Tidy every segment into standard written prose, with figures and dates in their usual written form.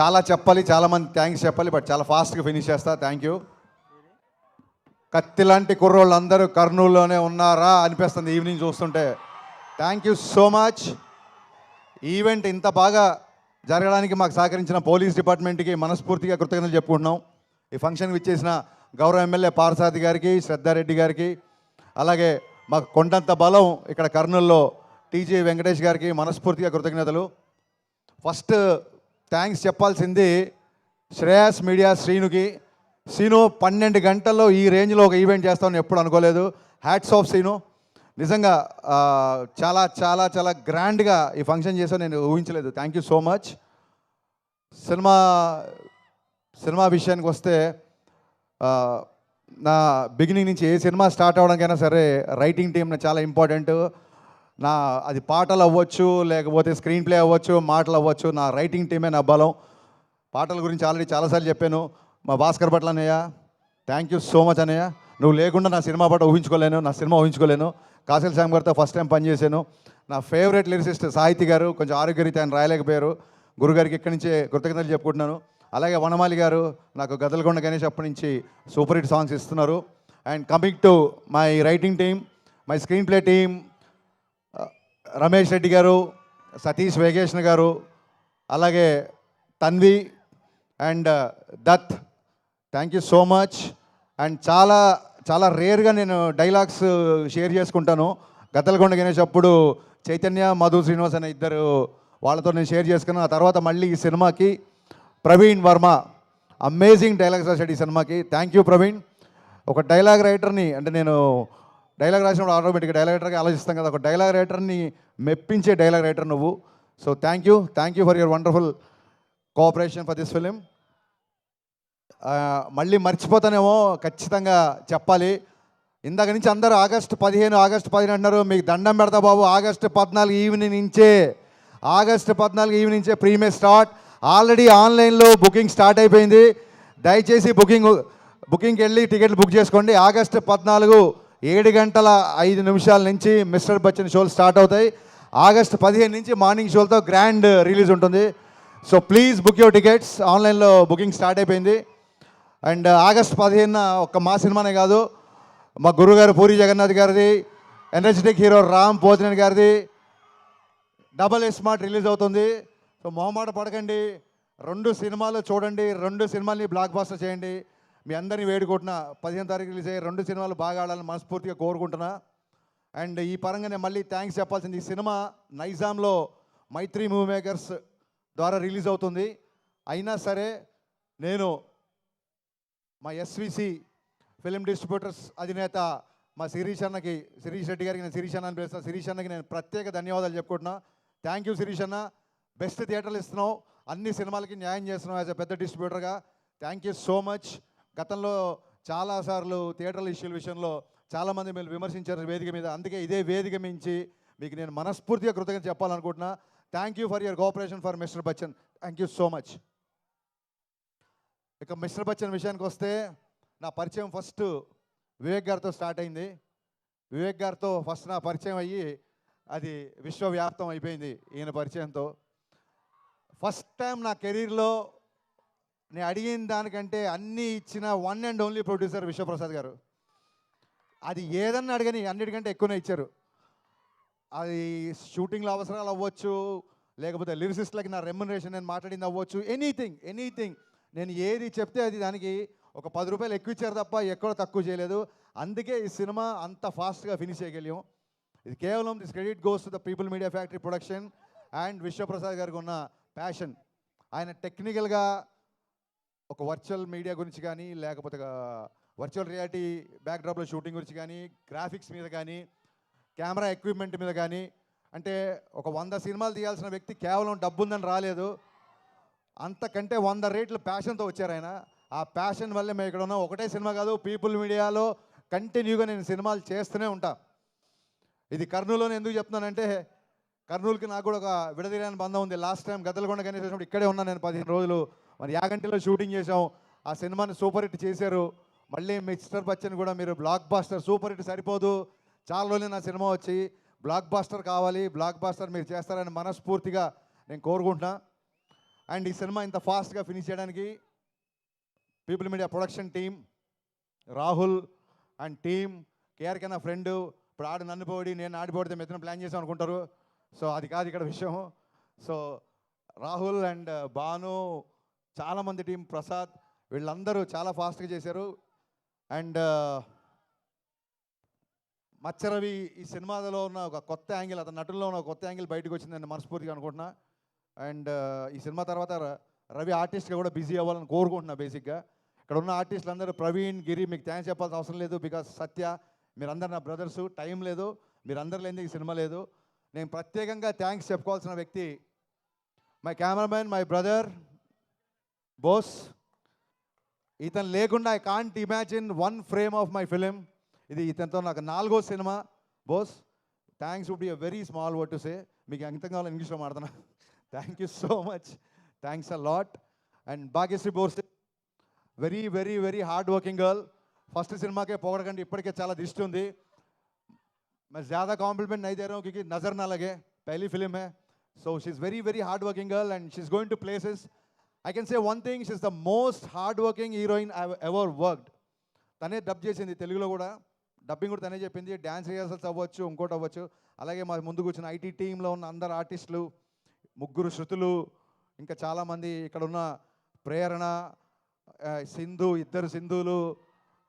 చాలా చెప్పాలి, చాలామంది థ్యాంక్స్ చెప్పాలి, బట్ చాలా ఫాస్ట్గా ఫినిష్ చేస్తా. Thank you. కత్తి లాంటి కుర్రోళ్ళు అందరూ కర్నూలులోనే ఉన్నారా అనిపిస్తుంది ఈవినింగ్ చూస్తుంటే. Thank you so much. Event ఇంత బాగా జరగడానికి మాకు సహకరించిన పోలీస్ డిపార్ట్మెంట్కి మనస్ఫూర్తిగా కృతజ్ఞతలు చెప్పుకుంటున్నాం. ఈ ఫంక్షన్కి ఇచ్చేసిన గౌరవ ఎమ్మెల్యే పార్థసారథి గారికి, శ్రద్ధారెడ్డి గారికి, అలాగే మాకు కొండంత బలం ఇక్కడ కర్నూలులో టీజీ వెంకటేష్ గారికి మనస్ఫూర్తిగా కృతజ్ఞతలు. ఫస్ట్ థ్యాంక్స్ చెప్పాల్సింది శ్రేయాస్ మీడియా శ్రీనుకి. శ్రీను 12 గంటల్లో ఈ రేంజ్లో ఒక ఈవెంట్ చేస్తామని ఎప్పుడు అనుకోలేదు. Hats off Srinu. నిజంగా చాలా చాలా చాలా గ్రాండ్గా ఈ ఫంక్షన్ చేసావు, నేను ఊహించలేదు. Thank you so much. Cinema విషయానికి వస్తే నా బిగినింగ్ నుంచి ఏ సినిమా స్టార్ట్ అవ్వడానికైనా సరే రైటింగ్ టీమ్ చాలా ఇంపార్టెంట్. అది పాటలు అవ్వచ్చు, లేకపోతే స్క్రీన్ ప్లే అవ్వచ్చు, మాటలు అవ్వచ్చు, నా రైటింగ్ టీమే నా బలం. పాటల గురించి ఆల్రెడీ చాలాసార్లు చెప్పాను. మా భాస్కర్ భట్ల అన్నయ్య, థ్యాంక్ యూ సో మచ్ అన్నయ్య. నువ్వు లేకుండా నా సినిమా పాట ఊహించుకోలేను, నా సినిమా ఊహించుకోలేను. కాసిల్ శ్యామ్ గారితో ఫస్ట్ టైం పనిచేశాను. నా ఫేవరెట్ లిరిసిస్ట్ సాహితీ గారు, కొంచెం ఆరోగ్యరీత్యా ఆయన రాయలేకపోయారు. గురుగారికి ఇక్కడి నుంచే కృతజ్ఞతలు చెప్పుకుంటున్నాను. అలాగే వనమాలి గారు నాకు గదలకొండ గణేష్ అప్పటి నుంచి సూపర్ హిట్ సాంగ్స్ ఇస్తున్నారు. And coming to my writing team, my screen play team, Ramesh Reddy గారు, సతీష్ వేగేష్ణ గారు, అలాగే Tanvi and Dutt, thank you so much. And చాలా చాలా రేర్గా నేను డైలాగ్స్ షేర్ చేసుకుంటాను. గద్దలకొండ గణేష్ అప్పుడు చైతన్య, మధు శ్రీనివాస్ అనే ఇద్దరు వాళ్ళతో నేను షేర్ చేసుకున్నాను. ఆ తర్వాత మళ్ళీ ఈ సినిమాకి ప్రవీణ్ వర్మ అమేజింగ్ డైలాగ్స్ రాశాడు ఈ సినిమాకి. Thank you Praveen. ఒక డైలాగ్ రైటర్ని, అంటే నేను డైలాగ్ రాసినప్పుడు ఆటోమేటిక్గా డైలాగ్ రైటర్గా ఆలోచిస్తాం కదా, ఒక డైలాగ్ రైటర్ని మెప్పించే డైలాగ్ రైటర్ నువ్వు. So thank you for your wonderful cooperation for this film. మళ్ళీ మర్చిపోతానేమో, ఖచ్చితంగా చెప్పాలి. ఇందాక నుంచి అందరూ ఆగస్టు 15 అంటున్నారు. మీకు దండం పెడతా బాబు. ఆగస్టు 14 ఈవినింగ్ నుంచే ప్రీమియర్ స్టార్ట్. ఆల్రెడీ ఆన్లైన్లో బుకింగ్ స్టార్ట్ అయిపోయింది. దయచేసి బుకింగ్కి వెళ్ళి టికెట్లు బుక్ చేసుకోండి. ఆగస్టు 14 7:05 నుంచి మిస్టర్ బచ్చన్ షోలు స్టార్ట్ అవుతాయి. ఆగస్టు 15 నుంచి మార్నింగ్ షోలతో గ్రాండ్ రిలీజ్ ఉంటుంది. So please book your tickets. ఆన్లైన్లో బుకింగ్ స్టార్ట్ అయిపోయింది. అండ్ ఆగస్టు 15 ఒక్క మా సినిమానే కాదు, మా గురుగారు పూరి జగన్నాథ్ గారిది, ఎనర్జెటిక్ హీరో రామ్ పోతినేని గారిది డబల్ స్మార్ట్ రిలీజ్ అవుతుంది. సో మొహమాట పడకండి, 2 సినిమాలు చూడండి, 2 సినిమాల్ని బ్లాక్ బాస్టర్ చేయండి. మీ అందరినీ వేడుకుంటున్నా 15 తారీఖు రిలీజ్ అయ్యే 2 సినిమాలు బాగా ఆడాలని మనస్ఫూర్తిగా కోరుకుంటున్నా. అండ్ ఈ పరంగా నేను మళ్ళీ థ్యాంక్స్ చెప్పాల్సింది, ఈ సినిమా నైజాంలో మైత్రి మూవీ మేకర్స్ ద్వారా రిలీజ్ అవుతుంది. అయినా సరే నేను మా ఎస్విసి ఫిలిం డిస్ట్రిబ్యూటర్స్ అధినేత మా శిరీష్ రెడ్డి గారికి, నేను శిరీష్ అన్న అని పిలుస్తాను, శిరీష్ అన్నకి నేను ప్రత్యేక ధన్యవాదాలు చెప్పుకుంటున్నా. థ్యాంక్ యూ శిరీష్ అన్న. బెస్ట్ థియేటర్లు ఇస్తున్నావు, అన్ని సినిమాలకి న్యాయం చేస్తున్నావు యాజ్ ఎ పెద్ద డిస్ట్రిబ్యూటర్గా. Thank you so much. గతంలో చాలాసార్లు థియేటర్ల ఇష్యూల విషయంలో చాలామంది మీరు విమర్శించారు వేదిక మీద, అందుకే ఇదే వేదిక మించి మీకు నేను మనస్ఫూర్తిగా కృతజ్ఞత చెప్పాలనుకుంటున్నా. Thank you for your cooperation for mister Bachchan. Thank you so much. ఇక మిస్టర్ బచ్చన్ విషయానికి వస్తే, నా పరిచయం ఫస్ట్ వివేక్ గారితో స్టార్ట్ అయింది. వివేక్ గారితో ఫస్ట్ నా పరిచయం అయ్యి అది విశ్వవ్యాప్తం అయిపోయింది ఈయన పరిచయంతో. ఫస్ట్ టైం నా కెరీర్లో నేను అడిగిన దానికంటే అన్నీ ఇచ్చిన one and only producer Vishwaprasad గారు. అది ఏదన్నా అడగని అన్నిటికంటే ఎక్కువనే ఇచ్చారు. అది షూటింగ్లో అవసరాలు అవ్వచ్చు, లేకపోతే లిరిసిస్ట్లకి నా రెమ్యునరేషన్ నేను మాట్లాడింది అవ్వచ్చు, ఎనీథింగ్ నేను ఏది చెప్తే అది దానికి ఒక 10 రూపాయలు ఎక్కువ ఇచ్చారు తప్ప ఎక్కడో తక్కువ చేయలేదు. అందుకే ఈ సినిమా అంత ఫాస్ట్గా ఫినిష్ చేయగలిగాం. ఇది కేవలం this credit goes to the people media factory production and Vishwaprasad గారికి ఉన్న ప్యాషన్. ఆయన టెక్నికల్గా ఒక వర్చువల్ మీడియా గురించి కానీ, లేకపోతే వర్చువల్ రియాలిటీ బ్యాక్డ్రాప్లో షూటింగ్ గురించి కానీ, గ్రాఫిక్స్ మీద కానీ, కెమెరా ఎక్విప్మెంట్ మీద కానీ, అంటే ఒక 100 సినిమాలు తీయాల్సిన వ్యక్తి కేవలం డబ్బు ఉందని రాలేదు, అంతకంటే 100 రెట్లు ప్యాషన్తో వచ్చారు ఆయన. ఆ ప్యాషన్ వల్లే మేము ఇక్కడ ఉన్నాం. ఒకటే సినిమా కాదు, పీపుల్ మీడియాలో కంటిన్యూగా నేను సినిమాలు చేస్తూనే ఉంటా. ఇది కర్నూలులోనే ఎందుకు చెప్తున్నానంటే, కర్నూలుకి నాకు కూడా ఒక విడదీయని బంధం ఉంది. లాస్ట్ టైం గద్దలకొండ గణేష్ చేసినప్పుడు ఇక్కడే ఉన్నాను నేను 15 రోజులు. మరి యాగంటిలో షూటింగ్ చేసాం, ఆ సినిమాని సూపర్ హిట్ చేశారు. మళ్ళీ మిస్టర్ బచ్చన్ కూడా మీరు బ్లాక్ బాస్టర్, సూపర్ హిట్ సరిపోదు, చాలా రోజులు నా సినిమా వచ్చి బ్లాక్ బాస్టర్ కావాలి, బ్లాక్ బాస్టర్ మీరు చేస్తారని మనస్ఫూర్తిగా నేను కోరుకుంటున్నా. అండ్ ఈ సినిమా ఇంత ఫాస్ట్గా ఫినిష్ చేయడానికి people media production team, Rahul and team, KRK నా ఫ్రెండ్. ఇప్పుడు ఆడు నన్ను పోడి నేను ఆడిపోడితే మెత్తన ప్లాన్ చేసాం అనుకుంటారు. సో అది కాదు ఇక్కడ విషయం. సో రాహుల్ అండ్ భాను, చాలామంది టీం, ప్రసాద్, వీళ్ళందరూ చాలా ఫాస్ట్గా చేశారు. అండ్ మచ్చరవి ఈ సినిమాలో ఉన్న ఒక కొత్త యాంగిల్, అతని నటుల్లో ఉన్న కొత్త యాంగిల్ బయటకు వచ్చిందని మనస్ఫూర్తిగా అనుకుంటున్నా. అండ్ ఈ సినిమా తర్వాత రవి ఆర్టిస్ట్గా కూడా బిజీ అవ్వాలని కోరుకుంటున్నా. బేసిక్గా ఇక్కడ ఉన్న ఆర్టిస్టులు అందరూ, ప్రవీణ్, గిరి, మీకు థ్యాంక్స్ చెప్పాల్సిన అవసరం లేదు. బికాస్ సత్య, మీరందరూ నా బ్రదర్సు. టైం లేదు, మీరందరూ లేని ఈ సినిమా లేదు. నేను ప్రత్యేకంగా థ్యాంక్స్ చెప్పుకోవాల్సిన వ్యక్తి my cameraman, my brother Bose. ఇతను లేకుండా I can't imagine one frame of my film. ఇది ఇతనితో నాకు 4వ సినిమా. Bose, thanks would be a very small word to say. మీకు ఎంత కావాలో ఇంగ్లీష్లో మాట్లాడుతున్నా. Thank you so much, thanks a lot. And Bhagyashree Bose, very very very hard working girl. First cinema के पोगड़कंडी इप्पटिके चाला दृष्टि उंदी. मैं ज़्यादा कॉम्प्लीमेंट नहीं दे रहा हूँ क्योंकि नज़र ना लगे, पहली फिल्म है. So she's very very hard working girl and she's going to places. I can say one thing, she's the most hard working heroine I've ever worked. తనే డబ్ చేసింది తెలుగులో కూడా, డబ్బింగ్ కూడా తనే చెప్పింది. డ్యాన్స్ రిహర్సల్స్ అవ్వచ్చు, ఇంకోటి అవ్వచ్చు. అలాగే మా ముందుకు వచ్చిన ఐటీ టీంలో ఉన్న అందరు ఆర్టిస్టులు, ముగ్గురు శృతులు, ఇంకా చాలామంది ఇక్కడ ఉన్న ప్రేరణ, సింధు, ఇద్దరు సింధులు,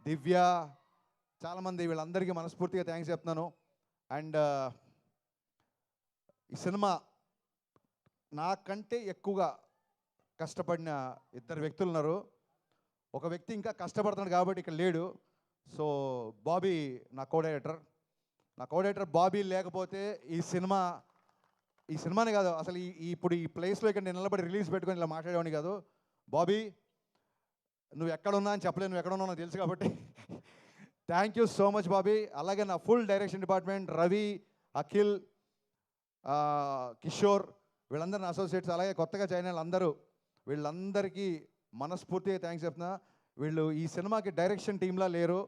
దివ్య, చాలామంది, వీళ్ళందరికీ మనస్ఫూర్తిగా థ్యాంక్స్ చెప్తున్నాను. అండ్ ఈ సినిమా నాకంటే ఎక్కువగా కష్టపడిన ఇద్దరు వ్యక్తులు ఉన్నారు. ఒక వ్యక్తి ఇంకా కష్టపడుతున్నాడు కాబట్టి ఇక్కడ లేడు. సో బాబీ నా కో డైరెక్టర్ బాబీ లేకపోతే ఈ సినిమానే కాదు అసలు ఇప్పుడు ఈ ప్లేస్లో ఇక్కడ నేను నిలబడి రిలీజ్ పెట్టుకొని ఇలా మాట్లాడేవాడిని కాదు. బాబీ, నువ్వు ఎక్కడున్నా అని చెప్పలేదు, నువ్వు ఎక్కడున్నావు నాకు తెలుసు కాబట్టి thank you so much Bobby. అలాగే నా full direction department, Ravi, Akhil, Kishore, వీళ్ళందరూ నా అసోసియేట్స్, అలాగే కొత్తగా జాయిన్ అయిన అందరూ, వీళ్ళందరికీ మనస్ఫూర్తిగా థ్యాంక్స్ చెప్తున్నా. వీళ్ళు ఈ సినిమాకి డైరెక్షన్ టీంలా లేరు,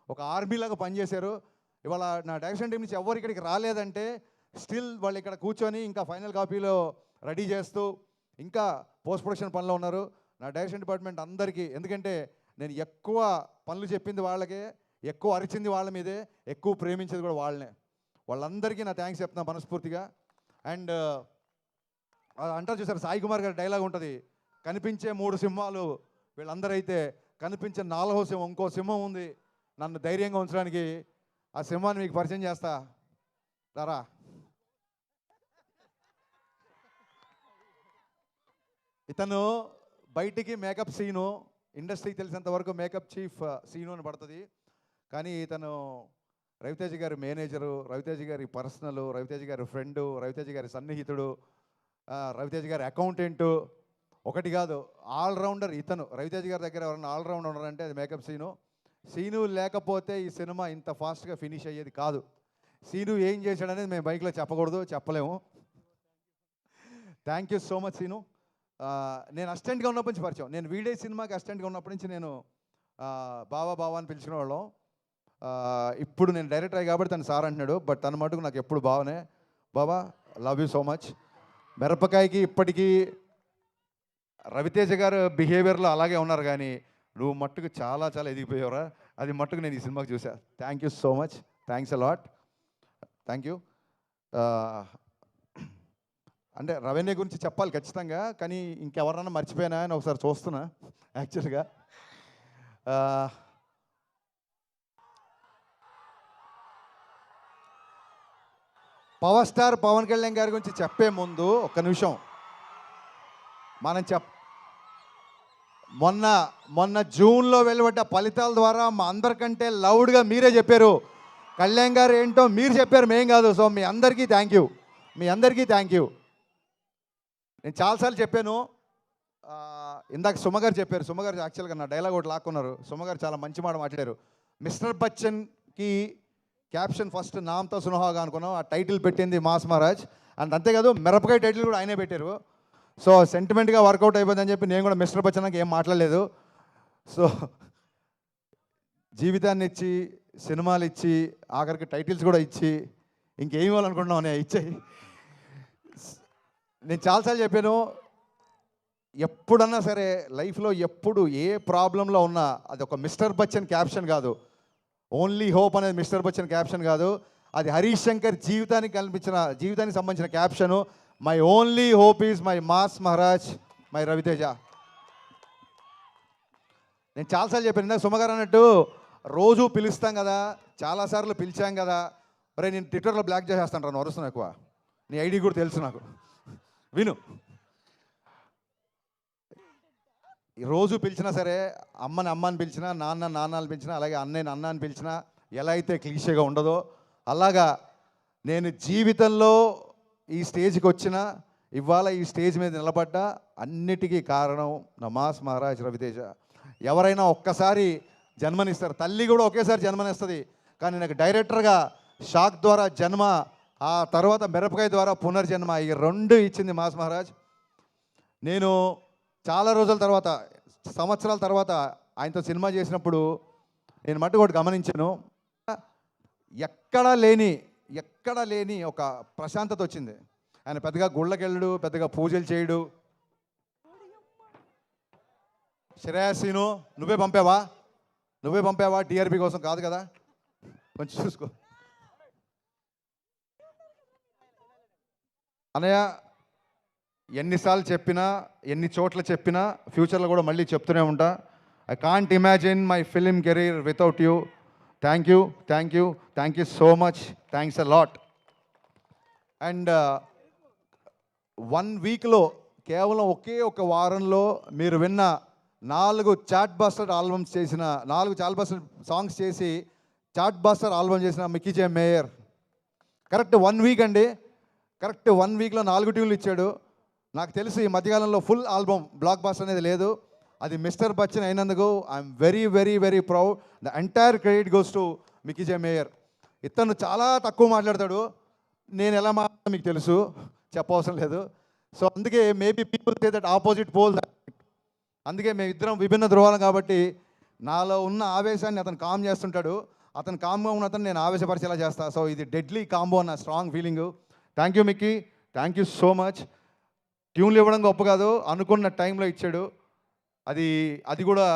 ఒక ఆర్మీలాగా పనిచేశారు. ఇవాళ నా డైరెక్షన్ టీం నుంచి ఎవరు ఇక్కడికి రాలేదంటే స్టిల్ వాళ్ళు ఇక్కడ కూర్చొని ఇంకా ఫైనల్ కాపీలో రెడీ చేస్తూ ఇంకా పోస్ట్ ప్రొడక్షన్ పనిలో ఉన్నారు. నా డైరెక్షన్ డిపార్ట్మెంట్ అందరికీ, ఎందుకంటే నేను ఎక్కువ పనులు చెప్పింది వాళ్ళకే, ఎక్కువ అరిచింది వాళ్ళ మీదే, ఎక్కువ ప్రేమించేది కూడా వాళ్ళనే. వాళ్ళందరికీ నా థ్యాంక్స్ చెప్తున్నా మనస్ఫూర్తిగా. అండ్ అంటారు చూసారు, సాయి కుమార్ గారి డైలాగ్ ఉంటుంది, కనిపించే 3 సింహాలు వీళ్ళందరూ అయితే కనిపించే 4వ సింహం, ఇంకో సింహం ఉంది నన్ను ధైర్యంగా ఉంచడానికి. ఆ సింహాన్ని మీకు పరిచయం చేస్తా రారా. ఇతను బయటికి మేకప్ సీను, ఇండస్ట్రీకి తెలిసినంత వరకు మేకప్ చీఫ్ సీను అని పడుతుంది. కానీ ఇతను రవితేజ గారి మేనేజరు, రవితేజ గారి పర్సనల్, రవితేజ గారి ఫ్రెండు, రవితేజ గారి సన్నిహితుడు, రవితేజ గారి అకౌంటెంటు, ఒకటి కాదు ఆల్రౌండర్ ఇతను. రవితేజ గారి దగ్గర ఎవరైనా ఆల్రౌండర్ ఉన్నారంటే అది మేకప్ సీను లేకపోతే ఈ సినిమా ఇంత ఫాస్ట్గా ఫినిష్ అయ్యేది కాదు. సీను ఏం చేశాడనేది మేము బైక్లో చెప్పకూడదు, చెప్పలేము. Thank you so much Seenu. నేను అసిస్టెంట్గా ఉన్నప్పటి నుంచి పరిచయం, నేను వీడే సినిమాకి అసిస్టెంట్గా ఉన్నప్పటి నుంచి నేను బావా అని పిలిచిన వాళ్ళం. ఇప్పుడు నేను డైరెక్టర్ అయ్యి కాబట్టి తను సార్ అంటున్నాడు, బట్ తన మటుకు నాకు ఎప్పుడు బావనే. బావా, లవ్ యూ సో మచ్. మిరపకాయకి ఇప్పటికీ రవితేజ గారు బిహేవియర్లో అలాగే ఉన్నారు, కానీ నువ్వు మట్టుకు చాలా చాలా ఎదిగిపోయావురా, అది మట్టుకు నేను ఈ సినిమాకి చూసా. Thank you so much, thanks a lot, thank you. అంటే రవీణ్య గురించి చెప్పాలి ఖచ్చితంగా, కానీ ఇంకెవరన్నా మర్చిపోయినా అని ఒకసారి చూస్తున్నా యాక్చువల్గా. పవర్ స్టార్ పవన్ కళ్యాణ్ గారి గురించి చెప్పే ముందు ఒక్క నిమిషం మనం మొన్న జూన్లో వెలువడ్డ ఫలితాల ద్వారా మా అందరికంటే లౌడ్గా మీరే చెప్పారు, కళ్యాణ్ గారు ఏంటో మీరు చెప్పారు, మేం కాదు. సో మీ అందరికీ థ్యాంక్ యూ, మీ అందరికీ థ్యాంక్ యూ. నేను చాలాసార్లు చెప్పాను, ఇందాక సుమగారు చెప్పారు, సుమగారు యాక్చువల్గా నా డైలాగ్ ఒకటి లాక్కున్నారు. సుమగారు చాలా మంచి మాట మాట్లాడారు. మిస్టర్ బచ్చన్కి క్యాప్షన్ ఫస్ట్ నామ్తో సునహాగా అనుకున్నాం, ఆ టైటిల్ పెట్టింది మాస్ మహారాజ్. అండ్ అంతేకాదు మిరపకాయ టైటిల్ కూడా ఆయనే పెట్టారు. సో సెంటిమెంట్గా వర్కౌట్ అయిపోయిందని చెప్పి నేను కూడా మిస్టర్ బచ్చన్కి ఏం మాట్లాడలేదు. సో జీవితాన్ని ఇచ్చి, సినిమాలు ఇచ్చి, ఆఖరికి టైటిల్స్ కూడా ఇచ్చి, ఇంకేం ఇవ్వాలనుకుంటున్నాం అనే ఇచ్చాయి. నేను చాలాసార్లు చెప్పాను, ఎప్పుడన్నా సరే లైఫ్లో ఎప్పుడు ఏ ప్రాబ్లంలో ఉన్నా అది ఒక మిస్టర్ బచ్చన్ క్యాప్షన్ కాదు, ఓన్లీ హోప్ అనేది మిస్టర్ బచ్చన్ క్యాప్షన్ కాదు, అది హరీష్ శంకర్ జీవితానికి సంబంధించిన caption. My only hope is my mass Maharaj, my Ravi Teja. నేను చాలాసార్లు చెప్పాను, ఇందాక సుమగారు అన్నట్టు రోజు పిలుస్తాం కదా, చాలాసార్లు పిలిచాం కదా, మరి నేను ట్విట్టర్లో బ్లాక్ చేసేస్తాను రాను, వరుస్తున్నాను ఎక్కువ, నీ ఐడి కూడా తెలుసు నాకు. విను, రోజు పిలిచినా సరే, అమ్మని అమ్మ అని పిలిచినా, నాన్న నాన్న అని పిలిచినా, అలాగే అన్నయ్యని అన్న అని పిలిచినా ఎలా అయితే క్లీషేగా ఉండదో అలాగా నేను జీవితంలో ఈ స్టేజ్కి వచ్చిన, ఇవాళ ఈ స్టేజ్ మీద నిలబడ్డా అన్నిటికీ కారణం నా మాస్ మహారాజ్ రవితేజ. ఎవరైనా ఒక్కసారి జన్మనిస్తారు, తల్లి కూడా ఒకేసారి జన్మనిస్తుంది, కానీ నాకు డైరెక్టర్గా షాక్ ద్వారా జన్మ, ఆ తర్వాత మిరపకాయ ద్వారా పునర్జన్మ, ఈ రెండు ఇచ్చింది మాస్ మహారాజ్. నేను చాలా రోజుల తర్వాత, సంవత్సరాల తర్వాత ఆయనతో సినిమా చేసినప్పుడు నేను మట్టు ఒకటి గమనించాను, ఎక్కడా లేని ఒక ప్రశాంతత వచ్చింది. ఆయన పెద్దగా గుళ్ళకెళ్ళడు, పెద్దగా పూజలు చేయడు. శ్రేయస్సీను నువ్వే పంపావా టీఆర్పీ కోసం కాదు కదా, కొంచెం చూసుకో అన్నయ్య. ఎన్నిసార్లు చెప్పినా, ఎన్ని చోట్ల చెప్పినా, ఫ్యూచర్లో కూడా మళ్ళీ చెప్తూనే ఉంటా, I can't imagine my film career without you. Thank you so much, thanks a lot. And 1 వీక్లో, కేవలం ఒకే ఒక వారంలో మీరు విన్న 4 చాట్ బస్టర్ ఆల్బమ్స్ చేసిన, 4 చాట్ బస్టర్ సాంగ్స్ చేసి చాట్ బస్టర్ ఆల్బమ్ చేసిన మిక్కీ జే మేయర్ కరెక్ట్ 1 వీక్ అండి, కరెక్ట్ 1 వీక్లో 4 ట్యూన్లు ఇచ్చాడు. నాకు తెలుసు ఈ మధ్యకాలంలో ఫుల్ ఆల్బమ్ బ్లాక్ బస్టర్ అనేది లేదు, అది మిస్టర్ బచ్చన్ అయినందుకు I'm very proud. The entire credit goes to Mickey J mayor. ఇతను చాలా తక్కువ మాట్లాడతాడు, నేను ఎలా మాట్లాడతాను మీకు తెలుసు, చెప్పవసరం లేదు. సో అందుకే maybe people say that opposite pole, అందుకే మేము ఇద్దరం విభిన్న ధృవాలం కాబట్టి నాలో ఉన్న ఆవేశాన్ని అతను కామ్ చేస్తుంటాడు, అతను కామ్గా ఉన్న అతను నేను ఆవేశపరిచేలా చేస్తాను. సో ఇది డెడ్లీ కాంబో అన్న strong feeling. Thank you Mickey, thank you so much. ట్యూన్లు ఇవ్వడం గొప్ప కాదు, అనుకున్న టైంలో ఇచ్చాడు. అది కూడా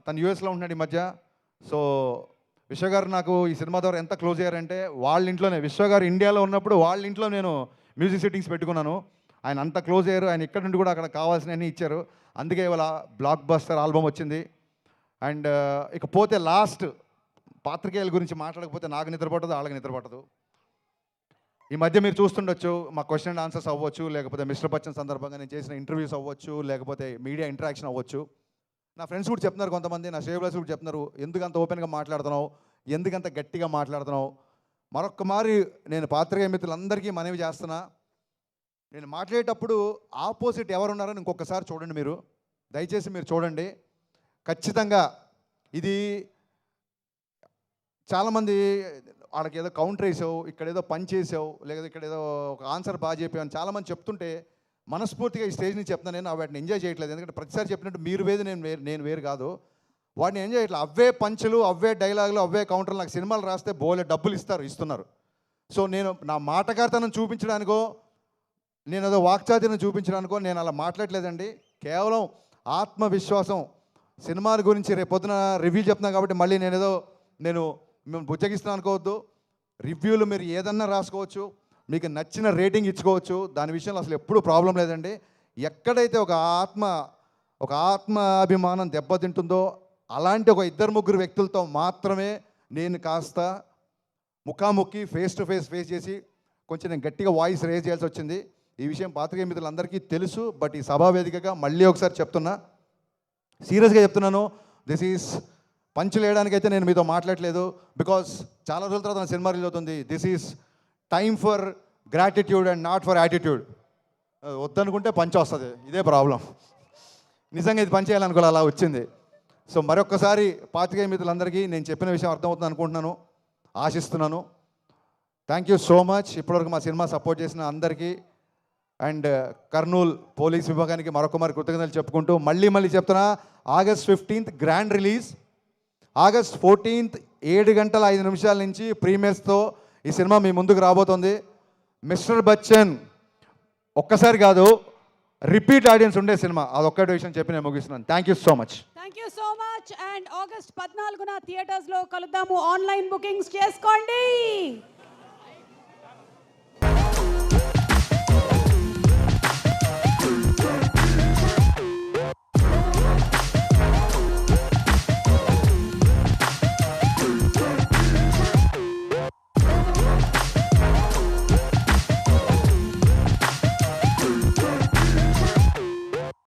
తను యూఎస్లో ఉంటున్నాడు ఈ మధ్య. సో విశ్వగారు నాకు ఈ సినిమా ద్వారా ఎంత క్లోజ్ అయ్యారంటే, వాళ్ళ ఇంట్లోనే, విశ్వగారు ఇండియాలో ఉన్నప్పుడు వాళ్ళ ఇంట్లో నేను మ్యూజిక్ సెట్టింగ్స్ పెట్టుకున్నాను. ఆయన అంత క్లోజ్ అయ్యారు, ఆయన ఇక్కడ నుండి కూడా అక్కడ కావాల్సినవన్నీ ఇచ్చారు. అందుకే ఇవాళ బ్లాక్ బస్టర్ ఆల్బమ్ వచ్చింది. అండ్ ఇకపోతే లాస్ట్, పాత్రికేయుల గురించి మాట్లాడకపోతే నాకు నిద్ర పట్టదు, వాళ్ళకి నిద్ర పట్టదు. ఈ మధ్య మీరు చూస్తుండొచ్చు, మా క్వశ్చన్ అండ్ ఆన్సర్స్ అవ్వచ్చు, లేకపోతే మిస్టర్ బచ్చన్ సందర్భంగా నేను చేసిన ఇంటర్వ్యూస్ అవ్వచ్చు, లేకపోతే మీడియా ఇంటరాక్షన్ అవ్వచ్చు. నా ఫ్రెండ్స్ కూడా చెప్తున్నారు, కొంతమంది నా షేవ్లర్స్ కూడా చెప్తున్నారు, ఎందుకంత ఓపెన్గా మాట్లాడుతున్నావు, ఎందుకంత గట్టిగా మాట్లాడుతున్నావు. మరొక్క మారి నేను పాత్రికేయ మిత్రులందరికీ మనవి చేస్తున్నా, నేను మాట్లాడేటప్పుడు ఆపోజిట్ ఎవరున్నారని ఇంకొకసారి చూడండి, మీరు దయచేసి మీరు చూడండి. ఖచ్చితంగా ఇది చాలామంది వాళ్ళకి ఏదో కౌంటర్ వేసావు, ఇక్కడ ఏదో పని చేసావు, లేదా ఇక్కడ ఏదో ఒక ఆన్సర్ బాగా చెప్పావు అని చాలామంది చెప్తుంటే మనస్ఫూర్తిగా ఈ స్టేజ్ నుంచి చెప్తున్నాను, నేను వాటిని ఎంజాయ్ చేయట్లేదు. ఎందుకంటే ప్రతిసారి చెప్పినట్టు మీరు వేరు నేను వేరు కాదు, వాటిని ఎంజాయ్ చేయట్లేదు. అవే పంచులు, అవే డైలాగులు, అవే కౌంటర్లు. నాకు సినిమాలు రాస్తే బోలే డబ్బులు ఇస్తున్నారు. సో నేను నా మాటకారితనం చూపించడానికో, నేను ఏదో వాక్చాతుర్యం చూపించడానికో నేను అలా మాట్లాడలేదండి. కేవలం ఆత్మవిశ్వాసం. సినిమాల గురించి రేపు పొద్దున రివ్యూ చెప్తున్నాను కాబట్టి మళ్ళీ నేను మేము బుజ్జగిస్తున్నాను అనుకోవద్దు. రివ్యూలు మీరు ఏదన్నా రాసుకోవచ్చు, మీకు నచ్చిన రేటింగ్ ఇచ్చుకోవచ్చు, దాని విషయంలో అసలు ఎప్పుడూ ప్రాబ్లం లేదండి. ఎక్కడైతే ఒక ఆత్మాభిమానం దెబ్బతింటుందో అలాంటి ఒక 2-3 వ్యక్తులతో మాత్రమే నేను కాస్త ముఖాముఖి ఫేస్ టు ఫేస్ చేసి కొంచెం నేను గట్టిగా వాయిస్ రేజ్ చేయాల్సి వచ్చింది. ఈ విషయం పాత్రికేయ మిత్రులందరికీ తెలుసు. బట్ ఈ సభావేదికగా మళ్ళీ ఒకసారి చెప్తున్నా, సీరియస్గా చెప్తున్నాను, దిస్ ఈజ్ పంచులు వేయడానికైతే నేను మీతో మాట్లాడలేదు. బికాస్ చాలా రోజుల తర్వాత నా సినిమా రిలీజ్ అవుతుంది. This is time for gratitude and not for attitude. వద్దనుకుంటే పంచ్ వస్తుంది, ఇదే ప్రాబ్లం. నిజంగా ఇది పనిచేయాలనుకోవాలి, అలా వచ్చింది. సో మరొక్కసారి పాత్రికేయ మిత్రులందరికీ నేను చెప్పిన విషయం అర్థమవుతుంది అనుకుంటున్నాను, ఆశిస్తున్నాను. Thank you so much. ఇప్పటివరకు మా సినిమా సపోర్ట్ చేసిన అందరికీ అండ్ కర్నూలు పోలీస్ విభాగానికి మరొక కృతజ్ఞతలు చెప్పుకుంటూ మళ్ళీ చెప్తున్నా, August 15th grand release, August 14th 7:05 నుంచి ప్రీమియర్స్తో ఈ సినిమా మీ ముందుకు రాబోతుంది. మిస్టర్ బచ్చన్ ఒక్కసారి కాదు, రిపీట్ ఆడియన్స్ ఉండే సినిమా. అదొక్కటి విషయం చెప్పి నేను ముగిస్తున్నాను. Thank you so much. Thank you so much. And August 14న థియేటర్స్లో కలుద్దాము. ఆన్లైన్ బుకింగ్స్ చేసుకోండి.